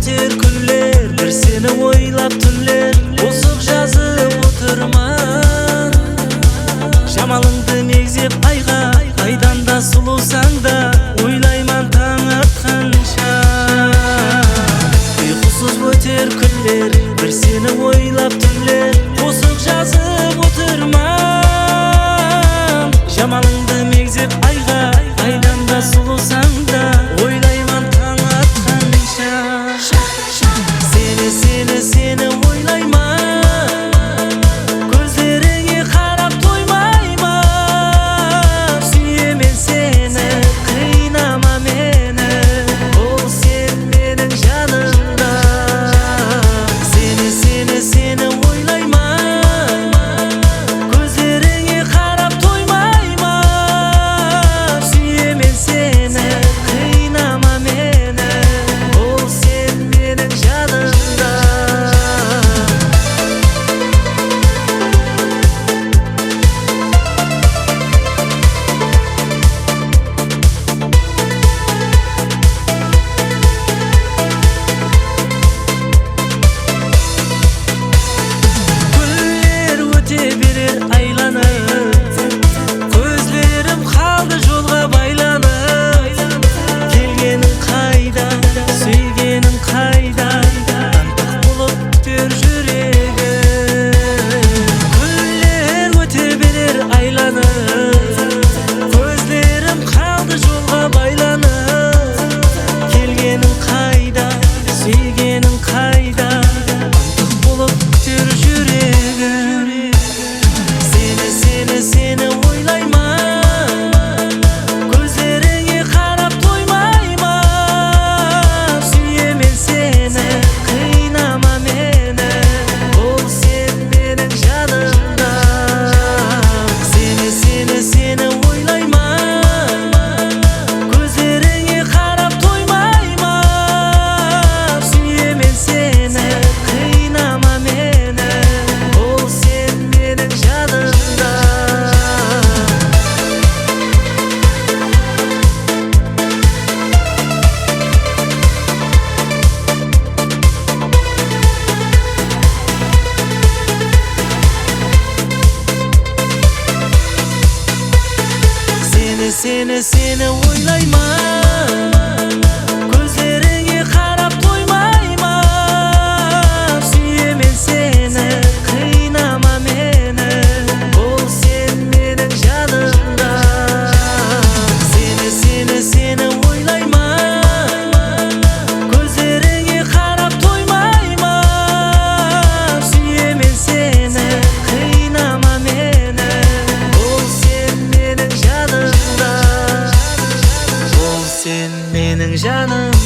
өтер күндер, бір сені ойлап түнлер, осық жазып отырман. Жамалыңды мегзеп айға, айдан да сұлусаң да, ойлайман таң атқанша. Ұйқысыз өтер күндер, бір сені ойлап түнлер, осық жазып отырман. Жамалыңды мегзеп айға, айдан да сұлусаң да, ойлайман таң атқанша. Сені ойлайман, көздеріңе қарап тоймайман. Сүйемін сені, қинама мені, ол сен менің жанымда. Сені ойлайман, көздеріңе қарап тоймайман. Сүйемін сені, қинама мені, ол сен менің жанымда. Күндер өте берер айланып, көзлерім қалды жолға байланып. Келгенің қайда, сүйгенің қайда, ынтық болып күтер жүрегім. Күндер өте берер айланып, көзлерім қалды жолға байланып. Келгенің қайда, сүйгенің қайда, ынтық болып күтер жүрегім. Сені ойлайман, көздеріңе қарап тоймайман. Сүйемін сені, қинама мені, ол сен менің жанымда. Сені ойлайман, көздеріңе қарап тоймайман. Сүйемін сені, қинама мені, ол сен менің жанымда. Сені ойлайман, көздеріңе қарап тоймайман. Сүйемін сені, қинама мені, ол сен менің жанымда. Сені ойлайман, көздеріңе қарап тоймайман. Сүйемін сені, қинама мені, ол сен менің жанымда. Ол сен менің жаным.